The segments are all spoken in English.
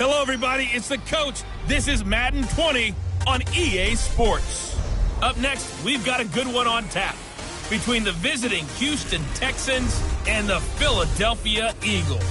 Hello, everybody. It's the coach. This is Madden 20 on EA Sports. Up next, we've got a good one on tap between the visiting Houston Texans and the Philadelphia Eagles.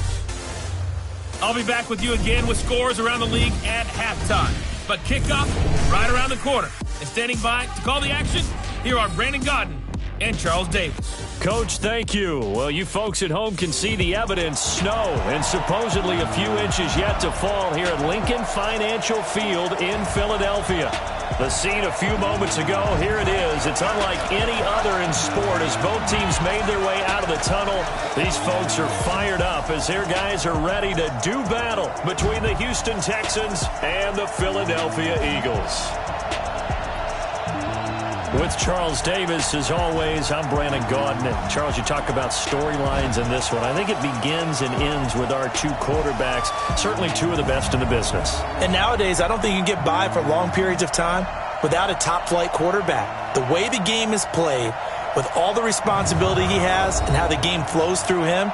I'll be back with you again with scores around the league at halftime. But kickoff right around the corner. And standing by to call the action, here are Brandon Godden and Charles Davis. Coach, thank you. Well, you folks at home can see the evidence. Snow and supposedly a few inches yet to fall here at Lincoln Financial Field in Philadelphia. The scene a few moments ago, here it is. It's unlike any other in sport as both teams made their way out of the tunnel. These folks are fired up as their guys are ready to do battle between the Houston Texans and the Philadelphia Eagles. With Charles Davis, as always, I'm Brandon Godden. And Charles, you talk about storylines in this one. I think it begins and ends with our two quarterbacks, certainly two of the best in the business. And nowadays, I don't think you can get by for long periods of time without a top-flight quarterback. The way the game is played, with all the responsibility he has and how the game flows through him,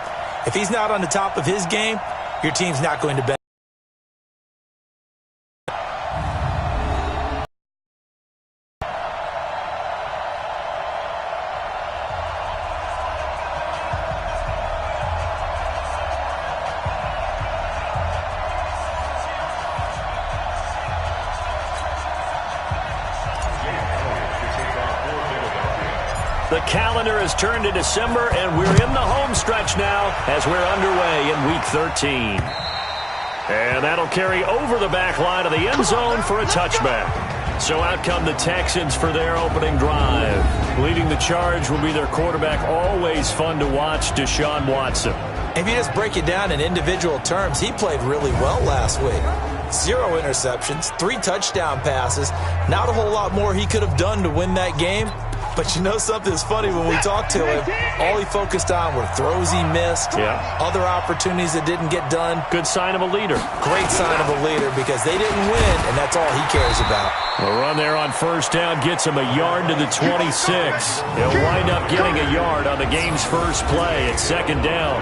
if he's not on the top of his game, your team's not going to benefit. The calendar has turned to December, and we're in the home stretch now as we're underway in Week 13. And that'll carry over the back line of the end zone for a touchback. So out come the Texans for their opening drive. Leading the charge will be their quarterback, always fun to watch, Deshaun Watson. If you just break it down in individual terms, he played really well last week. 0 interceptions, 3 touchdown passes. Not a whole lot more he could have done to win that game. But you know something's funny when we talked to him, all he focused on were throws he missed, other opportunities that didn't get done. Good sign of a leader. Great sign of a leader because they didn't win, and that's all he cares about. The run there on first down gets him a yard to the 26. He'll wind up getting a yard on the game's first play at second down.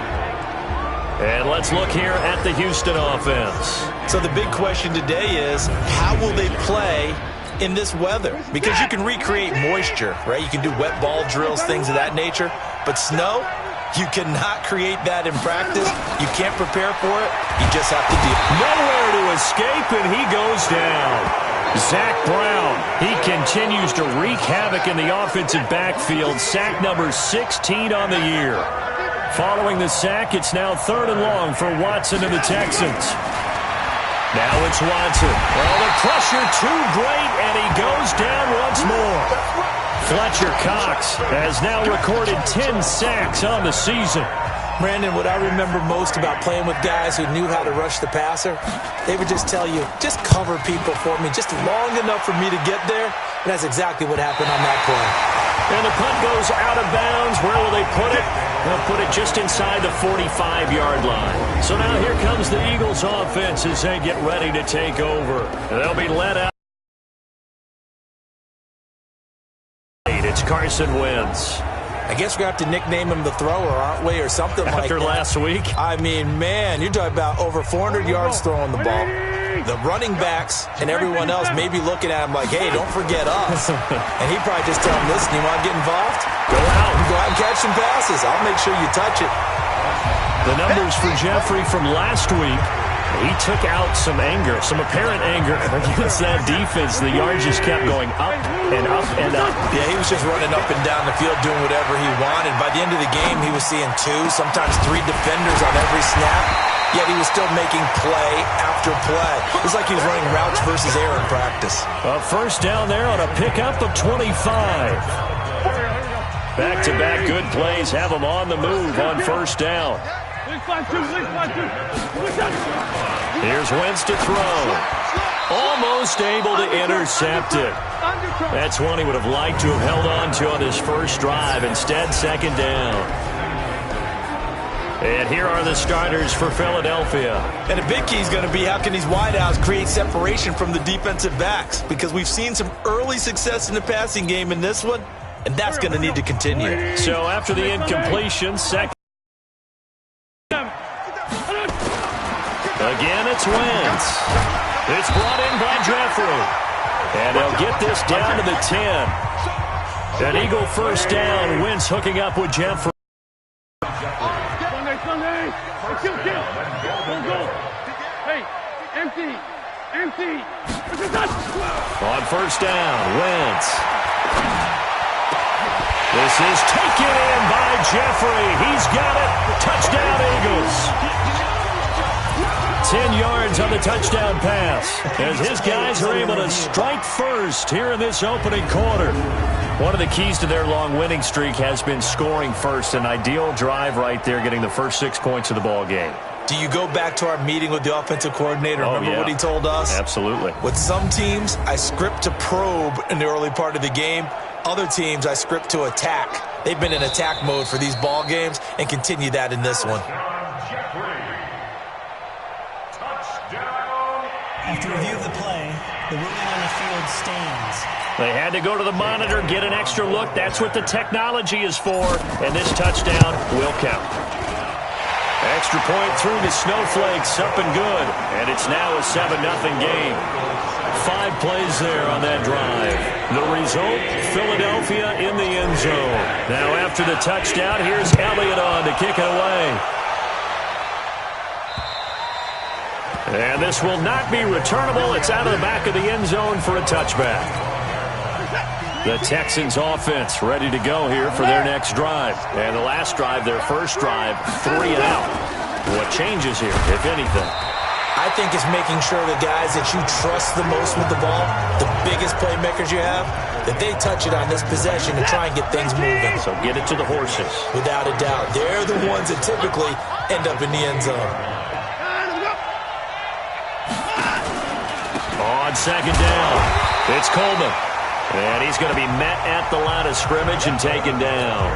And let's look here at the Houston offense. So the big question today is, how will they play in this weather? Because you can recreate moisture, right? You can do wet ball drills, things of that nature. But snow, you cannot create that in practice. You can't prepare for it. You just have to deal. Nowhere to escape, and he goes down. Zach Brown, he continues to wreak havoc in the offensive backfield. Sack number 16 on the year. Following the sack, it's now 3rd and long for Watson and the Texans. Now it's Watson. Well, the pressure too great, and he goes down once more. Fletcher Cox has now recorded 10 sacks on the season. Brandon, what I remember most about playing with guys who knew how to rush the passer, they would just tell you, just cover people for me, just long enough for me to get there. And that's exactly what happened on that play. And the punt goes out of bounds. Where will they put it? They'll put it just inside the 45-yard line. So now here comes the Eagles offense as they get ready to take over. They'll be led out. It's Carson Wentz. I guess we have to nickname him the thrower, aren't we, or something like that. After last week? I mean, man, you're talking about over 400 yards throwing the ball. The running backs and everyone else may be looking at him like, hey, don't forget us. And he probably just tell him, listen, you want to get involved? Go out and catch some passes. I'll make sure you touch it. The numbers for Jeffrey from last week, he took out some anger, some apparent anger against that defense. The yards just kept going up and up and up. Yeah, he was just running up and down the field doing whatever he wanted. By the end of the game, he was seeing 2, sometimes 3 defenders on every snap. Yet he was still making play after play. It was like he was running routes versus air in practice. A first down there on a pickup of 25. Back-to-back good plays have him on the move on first down. Here's Wentz to throw. Almost able to intercept it. That's one he would have liked to have held on to on his first drive. Instead, second down. And here are the starters for Philadelphia. And a big key is going to be how can these wideouts create separation from the defensive backs? Because we've seen some early success in the passing game in this one, and that's going to need to continue. So after the incompletion, second. Again, it's Wentz. It's brought in by Jeffrey. And they'll get this down to the 10. An Eagle first down. Wentz hooking up with Jeffrey. Sunday. Kill. Go. Hey, empty. On first down, Wentz. This is taken in by Jeffrey. He's got it. Touchdown, Eagles. 10 yards on the touchdown pass as his guys are able to strike first here in this opening quarter. One of the keys to their long winning streak has been scoring first. An ideal drive right there, getting the first 6 points of the ball game. Do you go back to our meeting with the offensive coordinator? Remember what he told us? Absolutely. With some teams, I script to probe in the early part of the game. Other teams, I script to attack. They've been in attack mode for these ball games and continue that in this one. After review of the play, the ruling on the field stands. They had to go to the monitor, get an extra look. That's what the technology is for. And this touchdown will count. Extra point through the Snowflakes, up and good. And it's now a 7-0 game. 5 plays there on that drive. The result, Philadelphia in the end zone. Now after the touchdown, here's Elliott on to kick it away. And this will not be returnable. It's out of the back of the end zone for a touchback. The Texans offense ready to go here for their next drive. And the last drive, their first drive, 3 and out. What changes here, if anything? I think it's making sure the guys that you trust the most with the ball, the biggest playmakers you have, that they touch it on this possession to try and get things moving. So get it to the horses. Without a doubt. They're the ones that typically end up in the end zone. On second down, it's Coleman. And he's going to be met at the line of scrimmage and taken down.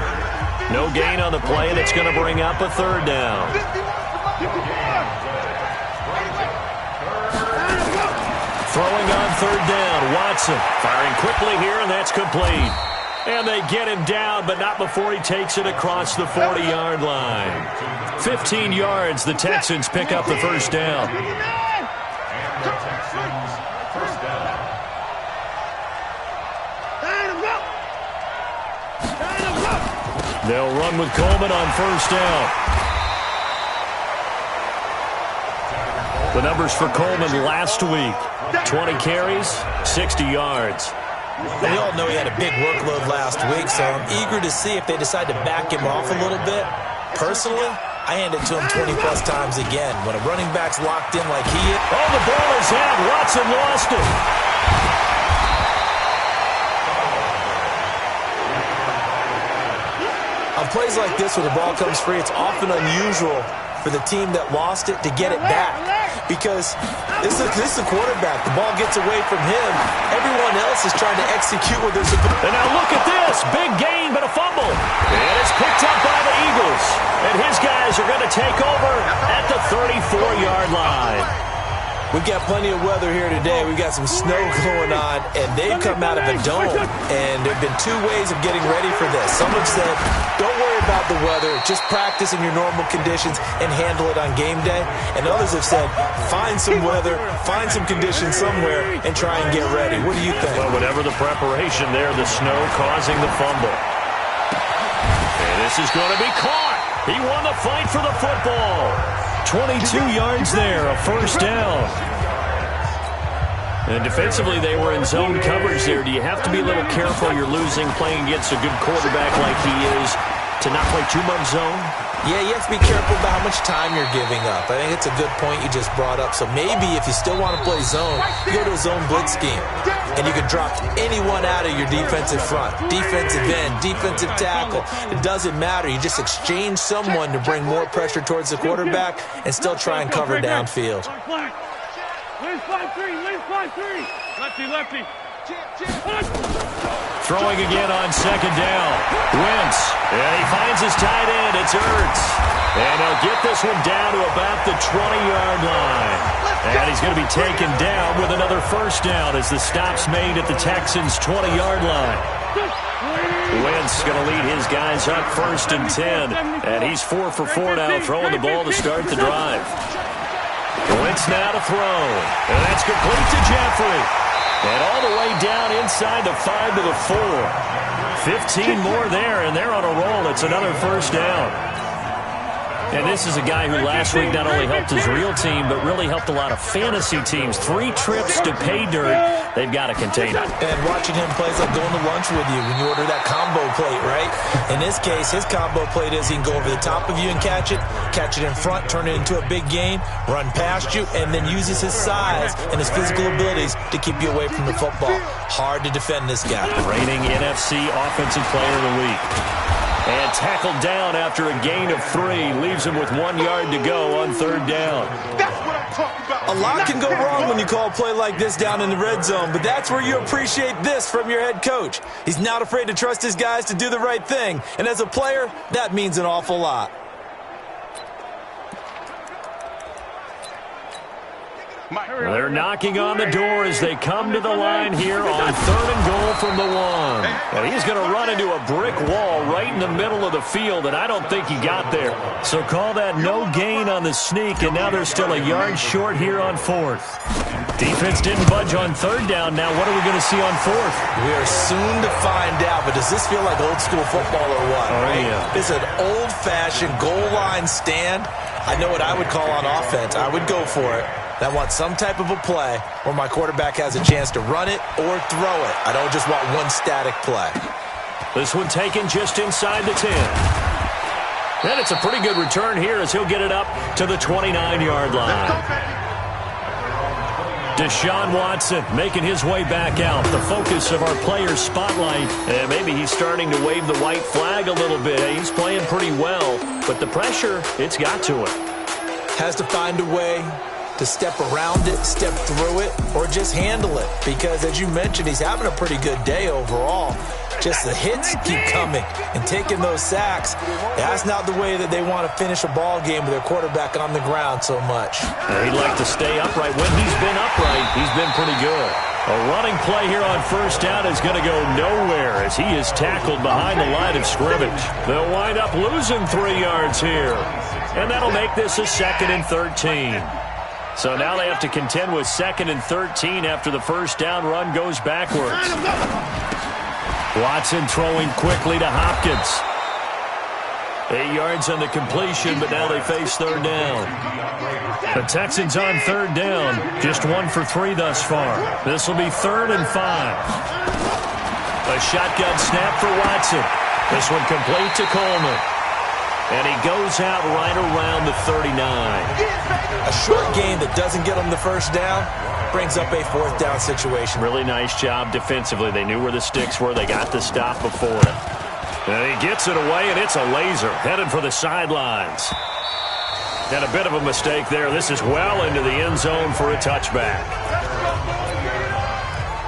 No gain on the play, and it's going to bring up a third down. Throwing on third down, Watson firing quickly here, and that's complete. And they get him down, but not before he takes it across the 40-yard line. 15 yards, the Texans pick up the first down. They'll run with Coleman on first down. The numbers for Coleman last week, 20 carries, 60 yards. We all know he had a big workload last week, so I'm eager to see if they decide to back him off a little bit. Personally, I hand it to him 20-plus times again. When a running back's locked in like he is. Oh, the ball is out. Watson lost it. On plays like this, when the ball comes free, it's often unusual for the team that lost it to get it back. Because this is a quarterback. The ball gets away from him. Everyone else is trying to execute what they're supposed to. And now look at this. Big gain, but a fumble. And it's picked up by the Eagles. And his guys are going to take over at the 34-yard line. We've got plenty of weather here today. We've got some snow going on, and they've come out of a dome. And there have been 2 ways of getting ready for this. Some have said, don't worry about the weather. Just practice in your normal conditions and handle it on game day. And others have said, find some weather, find some conditions somewhere, and try and get ready. What do you think? Well, whatever the preparation there, the snow causing the fumble. And this is going to be caught. He won the fight for the football. 22 yards there, a first down. And defensively, they were in zone coverage there. Do you have to be a little careful? You're losing, playing against a good quarterback like he is, to not play too much zone? Yeah, you have to be careful about how much time you're giving up. I think it's a good point you just brought up. So maybe if you still want to play zone, you go to a zone blitz scheme. And you can drop anyone out of your defensive front. Defensive end, defensive tackle. It doesn't matter. You just exchange someone to bring more pressure towards the quarterback and still try and cover downfield. Left 5-3. Lefty. Throwing again on second down. Wentz. And he finds his tight end. It's Ertz. And he'll get this one down to about the 20-yard line. And he's going to be taken down with another first down as the stop's made at the Texans' 20-yard line. Wentz going to lead his guys up first and 10. And he's 4 for 4 now, throwing the ball to start the drive. Wentz now to throw. And that's complete to Jeffrey. And all the way down inside the 5 to the 4. 15 more there, and they're on a roll. It's another first down. And this is a guy who last week not only helped his real team, but really helped a lot of fantasy teams. 3 trips to pay dirt. They've got to contain him. And watching him play is like going to lunch with you when you order that combo plate, right? In this case, his combo plate is he can go over the top of you and catch it in front, turn it into a big gain, run past you, and then uses his size and his physical abilities to keep you away from the football. Hard to defend this guy. Reigning NFC Offensive Player of the Week. And tackled down after a gain of 3. Leaves him with 1 yard to go on 3rd down. That's what I'm talking about. A lot can go wrong when you call a play like this down in the red zone, but that's where you appreciate this from your head coach. He's not afraid to trust his guys to do the right thing, and as a player, that means an awful lot. They're knocking on the door as they come to the line here on 3rd and goal from the 1. And he's going to run into a brick wall right in the middle of the field, and I don't think he got there. So call that no gain on the sneak, and now they're still a yard short here on 4th. Defense didn't budge on 3rd down. Now what are we going to see on 4th? We are soon to find out, but does this feel like old school football or what? Oh, right? yeah. It's an old-fashioned goal line stand. I know what I would call on offense. I would go for it. I want some type of a play where my quarterback has a chance to run it or throw it. I don't just want one static play. This one taken just inside the 10. And it's a pretty good return here as he'll get it up to the 29-yard line. Deshaun Watson making his way back out. The focus of our players' spotlight. And maybe he's starting to wave the white flag a little bit. He's playing pretty well, but the pressure, it's got to him. Has to find a way to step around it, step through it, or just handle it. Because, as you mentioned, he's having a pretty good day overall. Just the hits keep coming and taking those sacks. That's not the way that they want to finish a ball game with their quarterback on the ground so much. He'd like to stay upright. When he's been upright, he's been pretty good. A running play here on 1st down is going to go nowhere as he is tackled behind the line of scrimmage. They'll wind up losing 3 yards here. And that'll make this a 2nd and 13. So now they have to contend with 2nd and 13 after the 1st down run goes backwards. Watson throwing quickly to Hopkins. 8 yards on the completion, but now they face 3rd down. The Texans on 3rd down. Just 1 for 3 thus far. This will be 3rd and 5. A shotgun snap for Watson. This one complete to Coleman. And he goes out right around the 39. A short gain that doesn't get him the 1st down brings up a 4th down situation. Really nice job defensively. They knew where the sticks were. They got the stop before it. And he gets it away, and it's a laser headed for the sidelines. And a bit of a mistake there. This is well into the end zone for a touchback.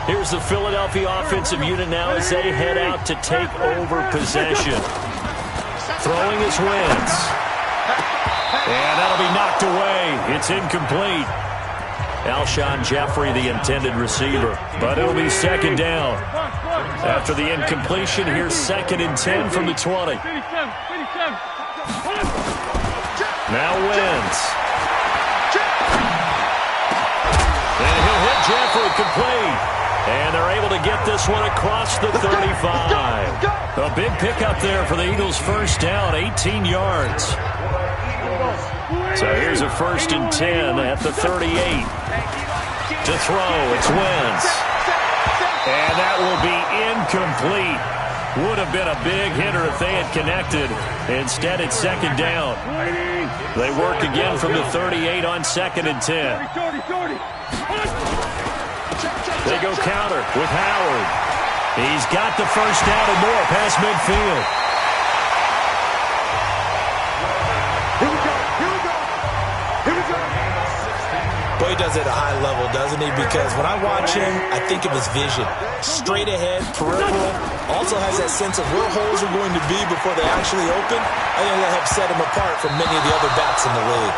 Here's the Philadelphia offensive unit now as they head out to take over possession. Throwing is Wentz. And that'll be knocked away. It's incomplete. Alshon Jeffrey, the intended receiver. But it'll be 2nd down. After the incompletion, here's 2nd and 10 from the 20. Now Wentz. And he'll hit Jeffrey complete. And they're able to get this one across the 35. A big pickup there for the Eagles' 1st down, 18 yards. So here's a 1st and 10 at the 38. To throw, it's Wentz. And that will be incomplete. Would have been a big hitter if they had connected. Instead, it's 2nd down. They work again from the 38 on 2nd and 10. They go counter with Howard. He's got the 1st down and more past midfield. Here we go. Boy, he does it at a high level, doesn't he? Because when I watch him, I think of his vision. Straight ahead, peripheral. Also has that sense of where holes are going to be before they actually open. I think that helps set him apart from many of the other backs in the league.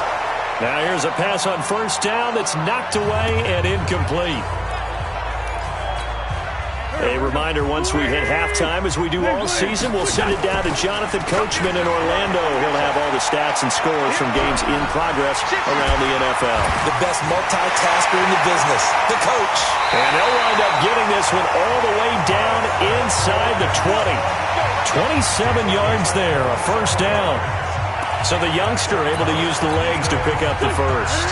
Now here's a pass on 1st down that's knocked away and incomplete. A reminder, once we hit halftime, as we do all season, we'll send it down to Jonathan Coachman in Orlando. He'll have all the stats and scores from games in progress around the NFL. The best multitasker in the business, the coach. And they'll wind up getting this one all the way down inside the 20. 27 yards there, a first down. So the youngster able to use the legs to pick up the first.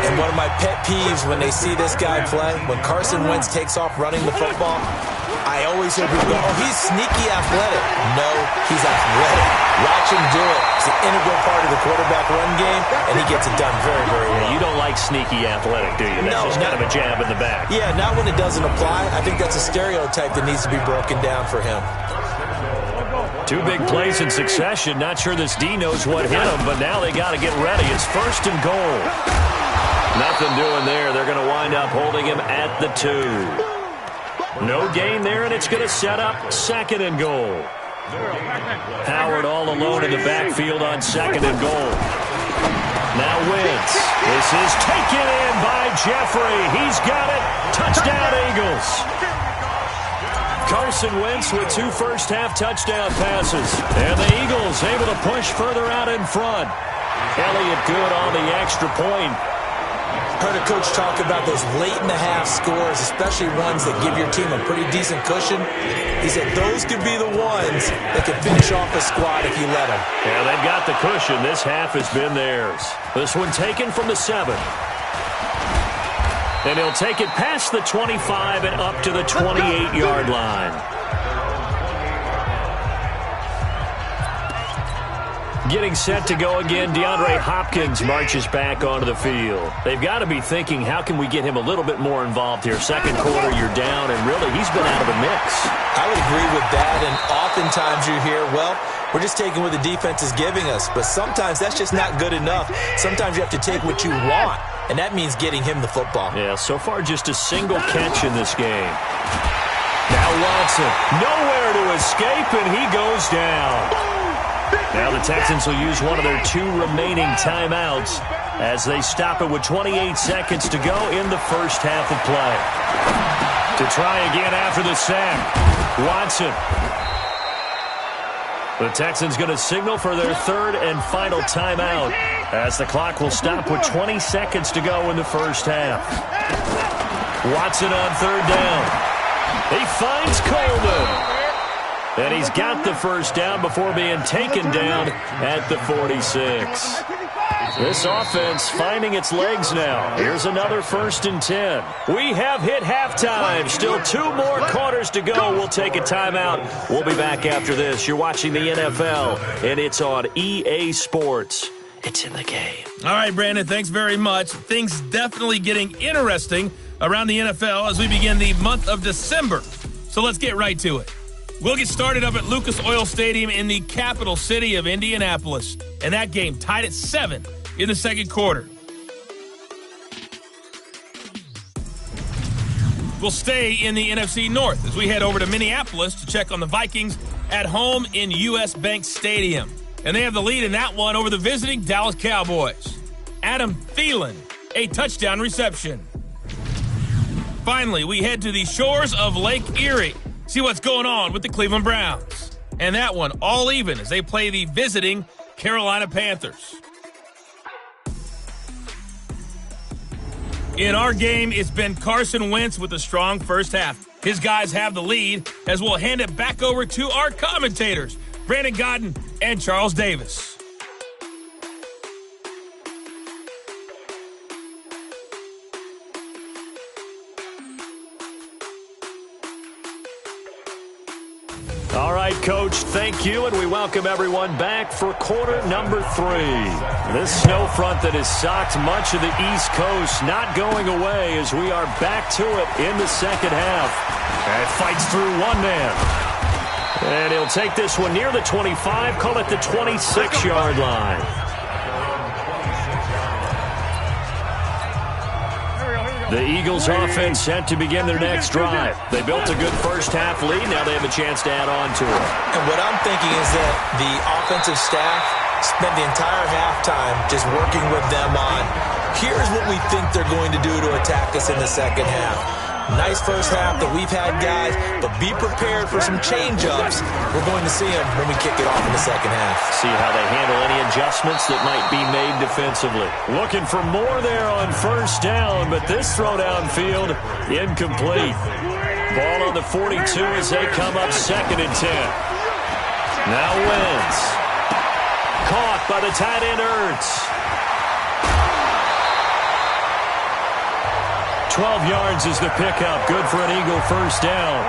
And one of my pet peeves when they see this guy play, when Carson Wentz takes off running the football, I always hear people go, oh, he's sneaky athletic. No, he's athletic. Watch him do it. It's an integral part of the quarterback run game, and he gets it done very, very well. You don't like sneaky athletic, do you? That's just kind of a jab in the back. Yeah, not when it doesn't apply. I think that's a stereotype that needs to be broken down for him. Two big plays in succession. Not sure this D knows what hit him, but now they got to get ready. It's first and goal. Nothing doing there. They're going to wind up holding him at the 2. No gain there, and it's going to set up second and goal. Howard all alone in the backfield on second and goal. Now Wentz. This is taken in by Jeffrey. He's got it. Touchdown, Eagles. Carson Wentz with 2 first-half touchdown passes. And the Eagles able to push further out in front. Elliott good on the extra point. Heard a coach talk about those late-in-the-half scores, especially ones that give your team a pretty decent cushion. He said those could be the ones that could finish off a squad if you let them. Yeah, they've got the cushion. This half has been theirs. This one taken from the 7. And he'll take it past the 25 and up to the 28-yard line. Getting set to go again, DeAndre Hopkins marches back onto the field. They've got to be thinking, how can we get him a little bit more involved here? Second quarter, you're down, and really, he's been out of the mix. I would agree with that, and oftentimes you hear, well, we're just taking what the defense is giving us, but sometimes that's just not good enough. Sometimes you have to take what you want, and that means getting him the football. Yeah, so far just a single catch in this game. Now Watson, nowhere to escape, and he goes down. Now the Texans will use one of their 2 remaining timeouts as they stop it with 28 seconds to go in the first half of play. To try again after the sack, Watson. The Texans going to signal for their 3rd and final timeout as the clock will stop with 20 seconds to go in the first half. Watson on 3rd down. He finds Coleman. And he's got the first down before being taken down at the 46. This offense finding its legs now. Here's another 1st and 10. We have hit halftime. Still 2 more quarters to go. We'll take a timeout. We'll be back after this. You're watching the NFL, and it's on EA Sports. It's in the game. All right, Brandon, thanks very much. Things definitely getting interesting around the NFL as we begin the month of December. So let's get right to it. We'll get started up at Lucas Oil Stadium in the capital city of Indianapolis. And that game tied at 7 in the second quarter. We'll stay in the NFC North as we head over to Minneapolis to check on the Vikings at home in U.S. Bank Stadium. And they have the lead in that one over the visiting Dallas Cowboys. Adam Thielen, a touchdown reception. Finally, we head to the shores of Lake Erie. See what's going on with the Cleveland Browns. And that one all even as they play the visiting Carolina Panthers. In our game, it's been Carson Wentz with a strong first half. His guys have the lead as we'll hand it back over to our commentators, Brandon Godden and Charles Davis. All right, Coach, thank you, and we welcome everyone back for quarter number 3. This snow front that has socked much of the East Coast not going away as we are back to it in the second half. And fights through one man. And he'll take this one near the 25, call it the 26-yard line. The Eagles offense set to begin their next drive. They built a good first half lead. Now they have a chance to add on to it. And what I'm thinking is that the offensive staff spent the entire halftime just working with them on, here's what we think they're going to do to attack us in the second half. Nice first half that we've had, guys, but be prepared for some change-ups. We're going to see them when we kick it off in the second half. See how they handle any adjustments that might be made defensively. Looking for more there on first down, but this throw downfield, incomplete. Ball on the 42 as they come up 2nd and 10. Now Wentz. Caught by the tight end Ertz. 12 yards is the pickup. Good for an Eagle first down.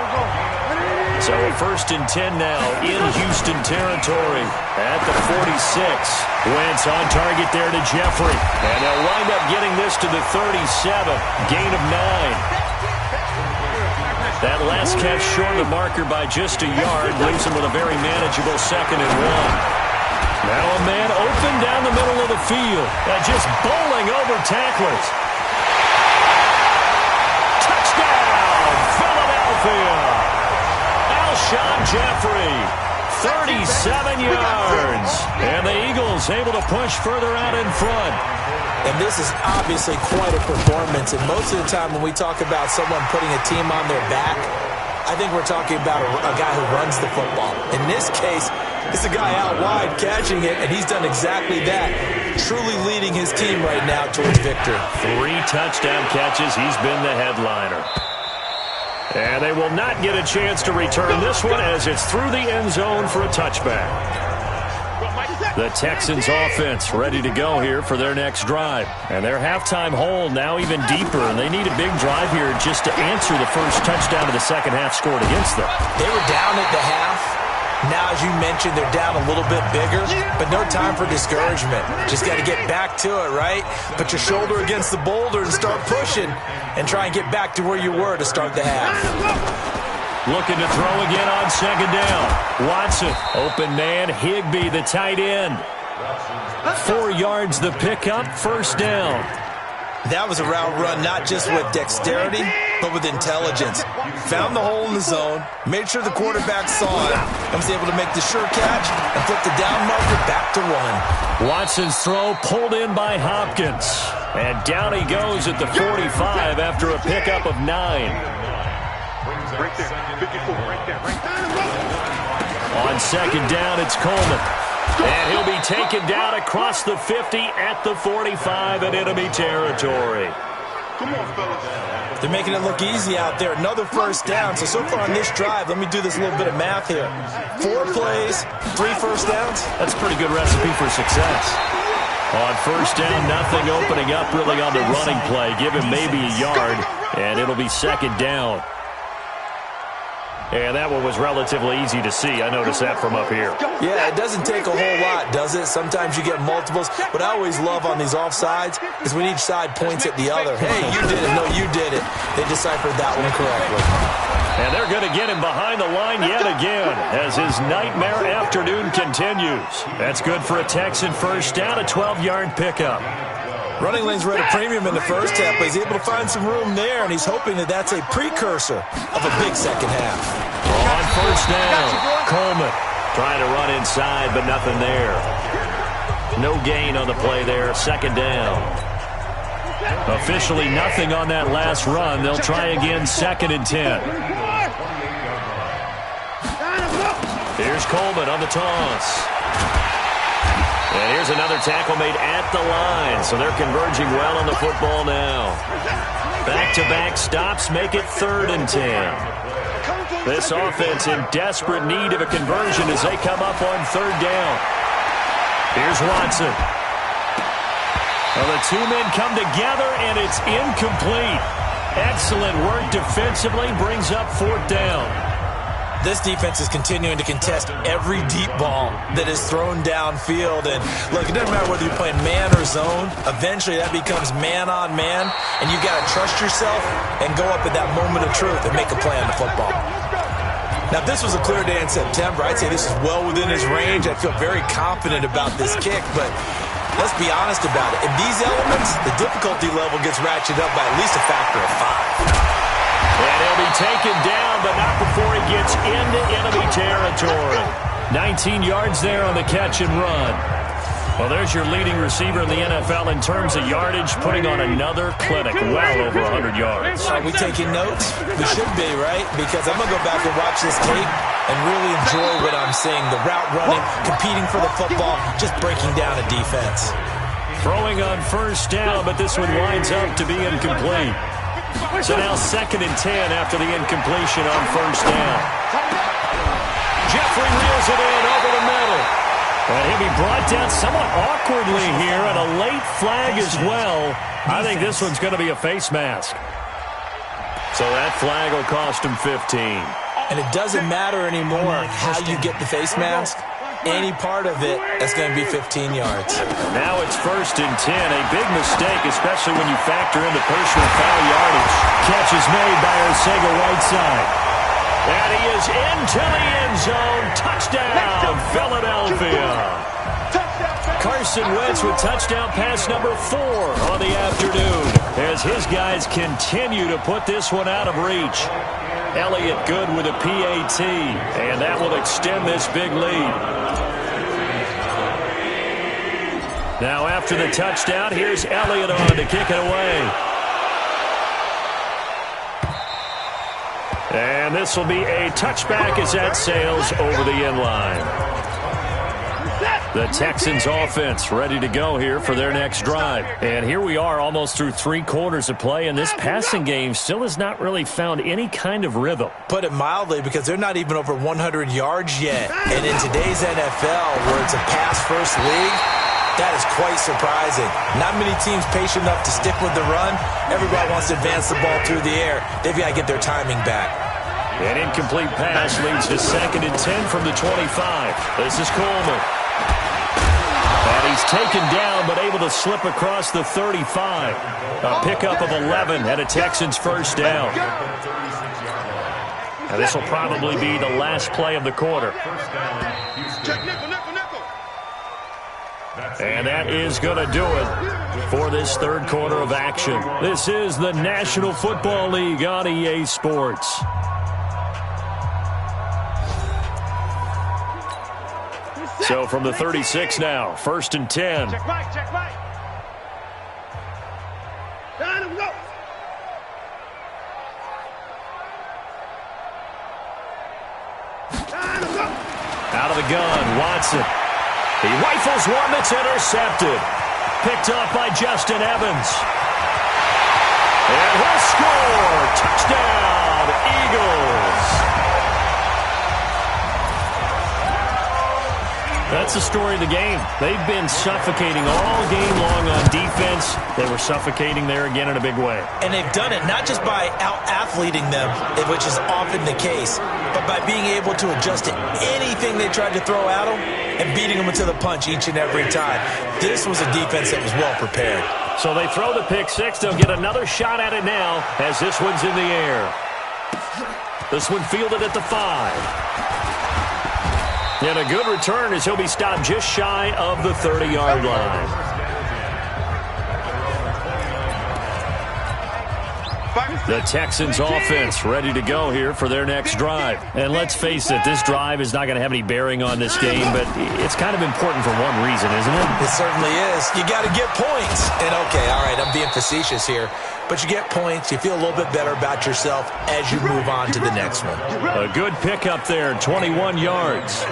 So a 1st and 10 now in Houston territory at the 46. Wentz on target there to Jeffrey. And they'll wind up getting this to the 37. Gain of 9. That last catch short of the marker by just a yard leaves him with a very manageable 2nd and 1. Now a man open down the middle of the field. And just bowling over tacklers. Touchdown, Philadelphia. Alshon Jeffrey, 37 yards. And the Eagles able to push further out in front. And this is obviously quite a performance. And most of the time when we talk about someone putting a team on their back, I think we're talking about a guy who runs the football. In this case, it's a guy out wide catching it, and he's done exactly that, truly leading his team right now towards victory. 3 touchdown catches. He's been the headliner. And they will not get a chance to return this one as it's through the end zone for a touchback. The Texans offense ready to go here for their next drive. And their halftime hole now even deeper, and they need a big drive here just to answer the first touchdown of the second half scored against them. They were down at the half. Now, as you mentioned, they're down a little bit bigger, but no time for discouragement. Just got to get back to it, right? Put your shoulder against the boulder and start pushing and try and get back to where you were to start the half. Looking to throw again on 2nd down. Watson, open man, Higbee, the tight end. 4 yards the pickup, 1st down. That was a route run not just with dexterity, but with intelligence. Found the hole in the zone, made sure the quarterback saw it, and was able to make the sure catch and flip the down marker back to 1. Watson's throw pulled in by Hopkins. And down he goes at the 45 after a pickup of 9. Right there. 54, right there. On 2nd down, it's Coleman. And he'll be taken down across the 50 at the 45 in enemy territory. Come on, fellas. They're making it look easy out there. Another 1st down. So far on this drive, let me do this little bit of math here. 4 plays, 3 1st downs. That's a pretty good recipe for success. On 1st down, nothing opening up really on the running play. Give him maybe a yard, and it'll be 2nd down. And that one was relatively easy to see. I noticed that from up here. Yeah, it doesn't take a whole lot, does it? Sometimes you get multiples. What I always love on these offsides is when each side points at the other. Hey, you did it. No, you did it. They deciphered that one correctly. And they're going to get him behind the line yet again as his nightmare afternoon continues. That's good for a Texan 1st down, a 12-yard pickup. Running lanes were at a premium in the first half, but he's able to find some room there, and he's hoping that that's a precursor of a big second half. On 1st down, Coleman trying to run inside, but nothing there. No gain on the play there, 2nd down. Officially nothing on that last run. They'll try again, 2nd and 10. Here's Coleman on the toss. And here's another tackle made at the line. So they're converging well on the football now. Back-to-back stops make it 3rd and 10. This offense in desperate need of a conversion as they come up on 3rd down. Here's Watson. Well, the 2 men come together, and it's incomplete. Excellent work defensively, brings up 4th down. This defense is continuing to contest every deep ball that is thrown downfield. And look, it doesn't matter whether you're playing man or zone. Eventually, that becomes man on man. And you've got to trust yourself and go up at that moment of truth and make a play on the football. Now, if this was a clear day in September, I'd say this is well within his range. I'd feel very confident about this kick. But let's be honest about it. In these elements, the difficulty level gets ratcheted up by at least a factor of 5. And he'll be taken down, but not before he gets into enemy territory. 19 yards there on the catch and run. Well, there's your leading receiver in the NFL in terms of yardage, putting on another clinic, well over 100 yards. Are we taking notes? We should be, right? Because I'm going to go back and watch this tape and really enjoy what I'm seeing. The route running, competing for the football, just breaking down a defense. Throwing on first down, but this one winds up to be incomplete. So now 2nd and 10 after the incompletion on first down. Jeffrey reels it in over the middle. And he'll be brought down somewhat awkwardly here, and a late flag as well. I think this one's going to be a face mask. So that flag will cost him 15. And it doesn't matter anymore how you get the face mask. Any part of it, that's going to be 15 yards. Now it's 1st and 10. A big mistake, especially when you factor in the personal foul yardage. Catch is made by Arcega Whiteside. And he is into the end zone. Touchdown, Philadelphia. Carson Wentz with touchdown pass number 4 on the afternoon as his guys continue to put this one out of reach. Elliott good with a PAT, and that will extend this big lead. Now after the touchdown, here's Elliott on to kick it away. And this will be a touchback as that sails over the end line. The Texans offense ready to go here for their next drive. And here we are almost through 3 quarters of play, and this passing game still has not really found any kind of rhythm. Put it mildly, because they're not even over 100 yards yet. And in today's NFL, where it's a pass-first league, that is quite surprising. Not many teams patient enough to stick with the run. Everybody wants to advance the ball through the air. They've got to get their timing back. An incomplete pass leads to 2nd and 10 from the 25. This is Coleman. And he's taken down, but able to slip across the 35. A pickup of 11 and a Texans first down. Now this will probably be the last play of the quarter. And that is going to do it for this 3rd quarter of action. This is the National Football League on EA Sports. So from the 36 now, 1st and 10. Check Mike, check Mike. Down and go. Down and go. Out of the gun, Watson. He rifles one that's intercepted. Picked off by Justin Evans. And he'll score. Touchdown, Eagles. That's the story of the game. They've been suffocating all game long on defense. They were suffocating there again in a big way. And they've done it not just by out-athleting them, which is often the case, but by being able to adjust to anything they tried to throw at them and beating them into the punch each and every time. This was a defense that was well prepared. So they throw the pick 6. They'll get another shot at it now as this one's in the air. This one fielded at the 5. And a good return as he'll be stopped just shy of the 30-yard line. The Texans offense ready to go here for their next drive. And let's face it, this drive is not going to have any bearing on this game, but it's kind of important for one reason, isn't it? It certainly is. You got to get points. And okay, all right, I'm being facetious here, but you get points, you feel a little bit better about yourself as you move on to the next one. A good pickup there, 21 yards.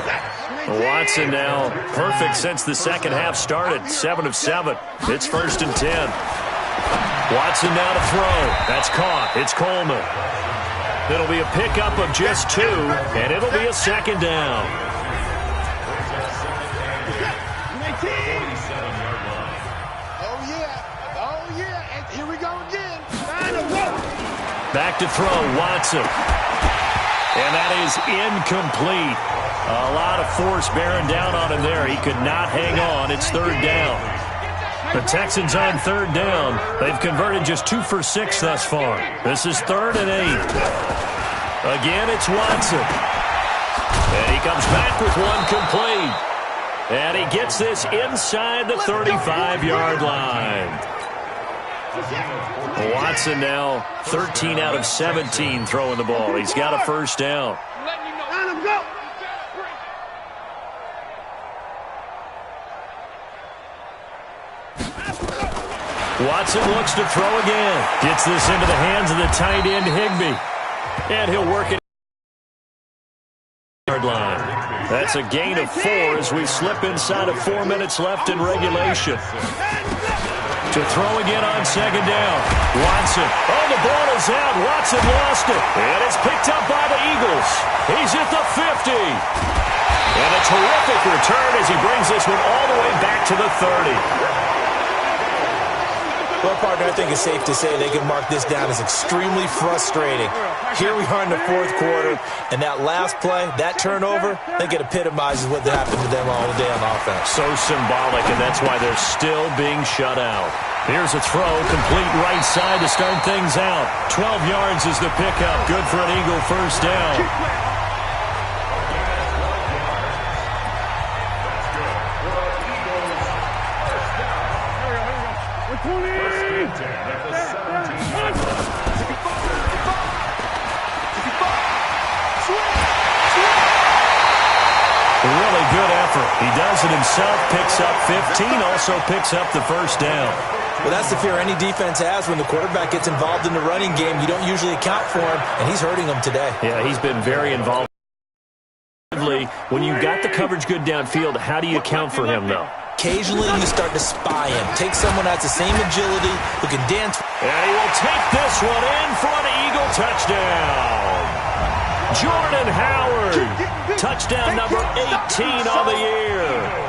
Watson now perfect since the second half started, 7 of 7. It's 1st and 10. Watson now to throw. That's caught. It's Coleman. It'll be a pickup of just 2, and it'll be a 2nd down. Here we go again. Back to throw, Watson. And that is incomplete. A lot of force bearing down on him there. He could not hang on. It's 3rd down. The Texans on 3rd down. They've converted just 2 for 6 thus far. This is 3rd and 8. Again, it's Watson. And he comes back with one complete. And he gets this inside the 35-yard line. Watson now 13 out of 17 throwing the ball. He's got a first down. Let him go. Watson looks to throw again. Gets this into the hands of the tight end, Higbee. And he'll work it yard line. That's a gain of 4 as we slip inside of 4 minutes left in regulation. To throw again on second down. Watson. Oh, the ball is out. Watson lost it. And it's picked up by the Eagles. He's at the 50. And a terrific return as he brings this one all the way back to the 30. Well, partner, I think it's safe to say they can mark this down as extremely frustrating. Here we are in the fourth quarter, and that last play, that turnover, I think it epitomizes what happened to them all day on offense. So symbolic, and that's why they're still being shut out. Here's a throw, complete right side to start things out. 12 yards is the pickup. Good for an Eagle first down. Really good effort. He does it himself, picks up 15, also picks up the first down. Well, that's the fear any defense has when the quarterback gets involved in the running game. You don't usually account for him, and he's hurting them today. Yeah, he's been very involved. When you got the coverage good downfield, how do you account for him, though? Occasionally, you start to spy him. Take someone that has the same agility, who can dance. And he will take this one in for an Eagle touchdown. Jordan Howard, touchdown number 18 on the year.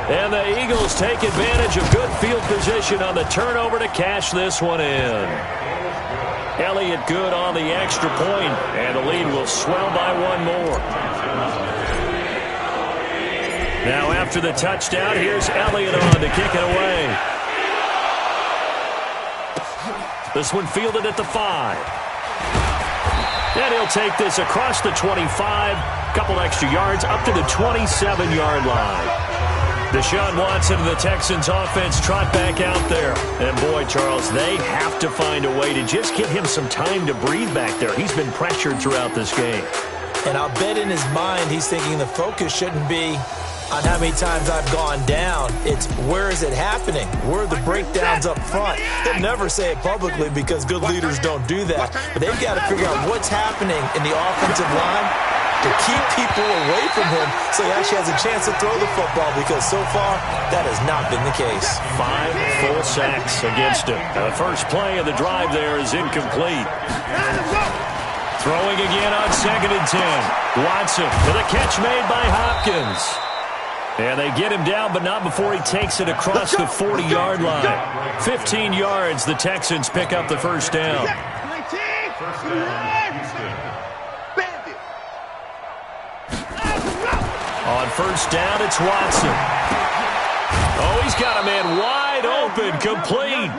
And the Eagles take advantage of good field position on the turnover to cash this one in. Elliott good on the extra point, and the lead will swell by one more. Now after the touchdown, here's Elliott on to kick it away. This one fielded at the 5. And he'll take this across the 25, couple extra yards, up to the 27-yard line. Deshaun Watson and the Texans offense trot back out there. And boy, Charles, they have to find a way to just give him some time to breathe back there. He's been pressured throughout this game. And I'll bet in his mind he's thinking the focus shouldn't be on how many times I've gone down. It's where is it happening? Where are the breakdowns up front? They'll never say it publicly because good leaders don't do that. But they've got to figure out what's happening in the offensive line to keep people away from him so he actually has a chance to throw the football, because so far that has not been the case. 5 full sacks against him. The first play of the drive there is incomplete. Throwing again on 2nd and 10. Watson to the catch made by Hopkins. And they get him down, but not before he takes it across the 40-yard line. 15 yards, the Texans pick up the first down. On first down, it's Watson. Oh, he's got a man wide open, complete.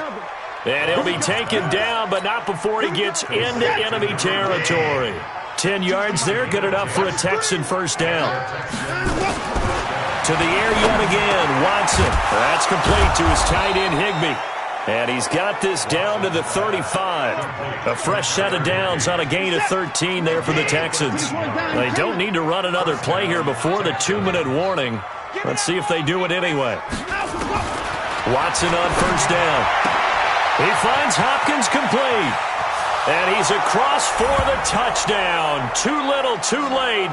And he'll be taken down, but not before he gets into enemy territory. 10 yards there, good enough for a Texan first down. To the air yet again, Watson. That's complete to his tight end, Higbee. And he's got this down to the 35. A fresh set of downs on a gain of 13 there for the Texans. They don't need to run another play here before the 2-minute warning. Let's see if they do it anyway. Watson on first down. He finds Hopkins complete. And he's across for the touchdown. Too little, too late.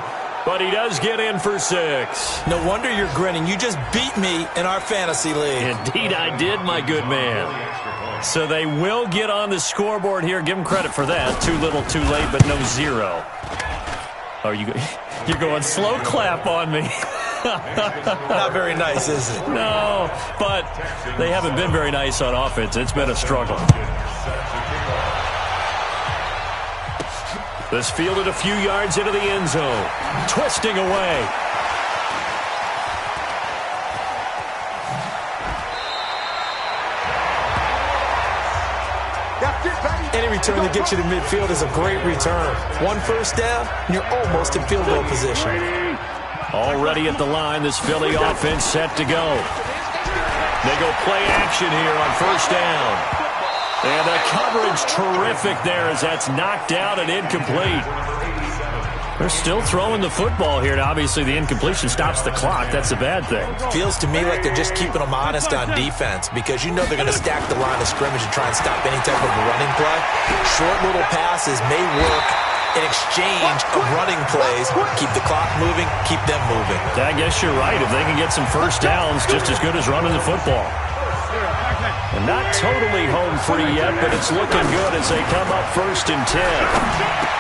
But he does get in for 6. No wonder you're grinning. You just beat me in our fantasy league. Indeed I did, my good man. So they will get on the scoreboard here. Give them credit for that. Too little, too late, but no 0. Oh, you're going slow clap on me. Not very nice, is it? No, but they haven't been very nice on offense. It's been a struggle. This fielded a few yards into the end zone. Twisting away. Any return that gets you to midfield is a great return. One first down, and you're almost in field goal position. Already at the line, this Philly offense set to go. They go play action here on first down. And the coverage terrific there as that's knocked out and incomplete. They're still throwing the football here, and obviously the incompletion stops the clock. That's a bad thing. Feels to me like they're just keeping them honest on defense because you know they're going to stack the line of scrimmage and try and stop any type of a running play. Short little passes may work in exchange of running plays. Keep the clock moving, keep them moving. I guess you're right. If they can get some first downs, just as good as running the football. And not totally home free yet, but it's looking good as they come up 1st and 10.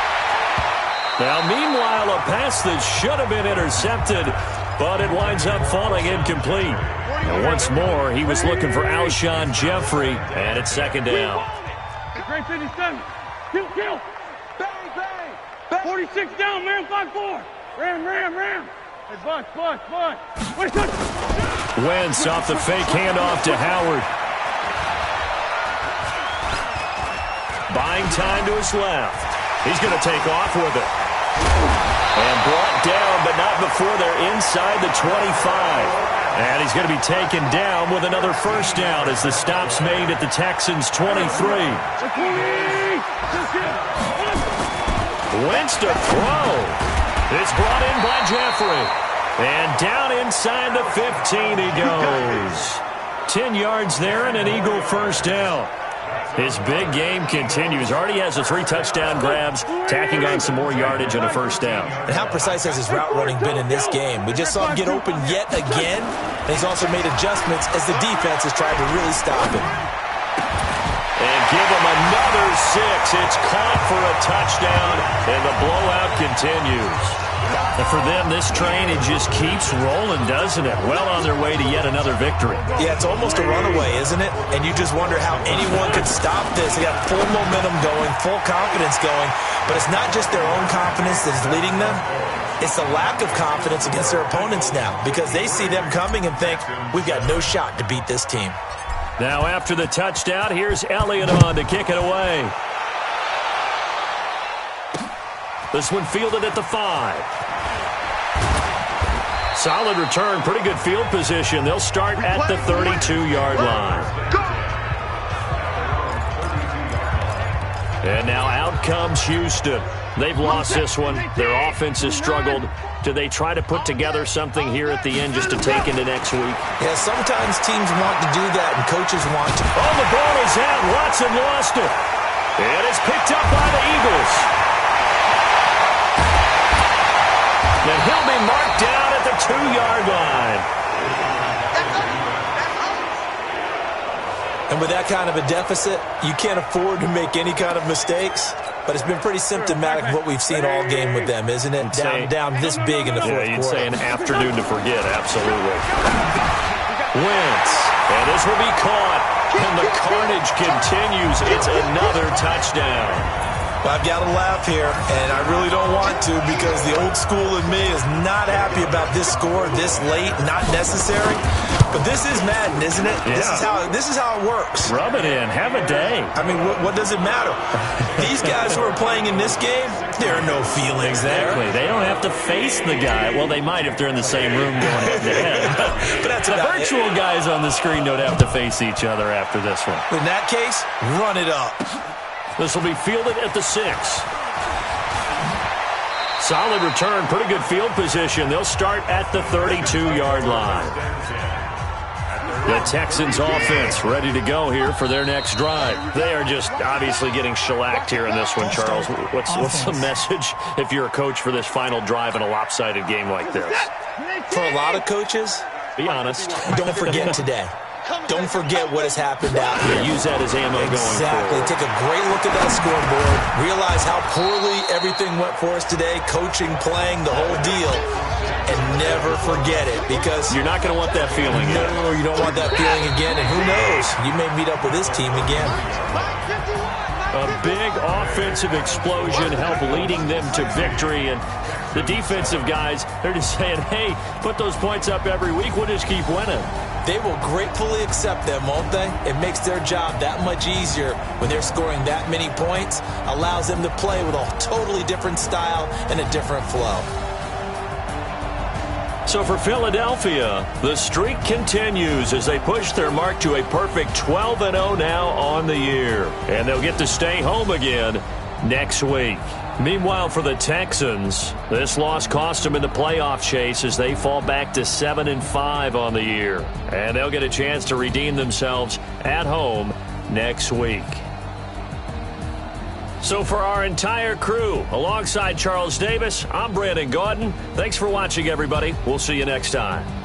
Now, meanwhile, a pass that should have been intercepted, but it winds up falling incomplete. And once more, he was looking for Alshon Jeffrey, and it's 2nd down. Great 57. Kill. Bang, bang. 46 down, man. 5-4. Ram. Hey, Buck. Wentz off the fake handoff to Howard. Buying time to his left. He's going to take off with it. And brought down, but not before they're inside the 25. And he's going to be taken down with another first down as the stop's made at the Texans' 23. Wentz to throw. It's brought in by Jeffrey. And down inside the 15 he goes. 10 yards there and an Eagle first down. His big game continues. Already has the 3 touchdown grabs, tacking on some more yardage and a first down. And how precise has his route running been in this game? We just saw him get open yet again. And he's also made adjustments as the defense has tried to really stop him. And give him another 6. It's caught for a touchdown, and the blowout continues. And for them, this train, it just keeps rolling, doesn't it? Well on their way to yet another victory. Yeah, it's almost a runaway, isn't it? And you just wonder how anyone could stop this. They got full momentum going, full confidence going. But it's not just their own confidence that is leading them. It's the lack of confidence against their opponents now because they see them coming and think, we've got no shot to beat this team. Now after the touchdown, here's Elliott on to kick it away. This one fielded at the 5. Solid return, pretty good field position. They'll start at the 32-yard line. And now out comes Houston. They've lost this one. Their offense has struggled. Do they try to put together something here at the end just to take into next week? Yeah, sometimes teams want to do that and coaches want to. Oh, the ball is out. Watson lost it. And it's picked up by the Eagles. And he'll be marked down at the 2-yard line. And with that kind of a deficit, you can't afford to make any kind of mistakes. But it's been pretty symptomatic of what we've seen all game with them, isn't it? Down this big in the fourth quarter. Yeah, you'd say an afternoon to forget, absolutely. Wentz, and this will be caught. And the carnage continues. It's another touchdown. Well, I've got to laugh here, and I really don't want to because the old school in me is not happy about this score this late, not necessary. But this is Madden, isn't it? Yeah. This is how it works. Rub it in. Have a day. I mean, what does it matter? These guys who are playing in this game, there are no feelings exactly. there. They don't have to face the guy. Well, they might if they're in the same room going head-to-head. But that's the virtual guys on the screen don't have to face each other after this one. In that case, run it up. This will be fielded at the 6. Solid return, pretty good field position. They'll start at the 32-yard line. The Texans offense ready to go here for their next drive. They are just obviously getting shellacked here in this one, Charles. What's the message if you're a coach for this final drive in a lopsided game like this? For a lot of coaches, be honest. Don't forget today. Don't forget what has happened out here. Use that as ammo going forward. Exactly. Take a great look at that scoreboard. Realize how poorly everything went for us today. Coaching, playing, the whole deal. And never forget it because you're not going to want that feeling. No, you don't want that feeling again. And who knows? You may meet up with this team again. A big offensive explosion helped leading them to victory. And the defensive guys, they're just saying, hey, put those points up every week. We'll just keep winning. They will gratefully accept them, won't they? It makes their job that much easier when they're scoring that many points. Allows them to play with a totally different style and a different flow. So for Philadelphia, the streak continues as they push their mark to a perfect 12-0 now on the year. And they'll get to stay home again next week. Meanwhile, for the Texans, this loss cost them in the playoff chase as they fall back to 7-5 on the year. And they'll get a chance to redeem themselves at home next week. So for our entire crew, alongside Charles Davis, I'm Brandon Gaudin. Thanks for watching, everybody. We'll see you next time.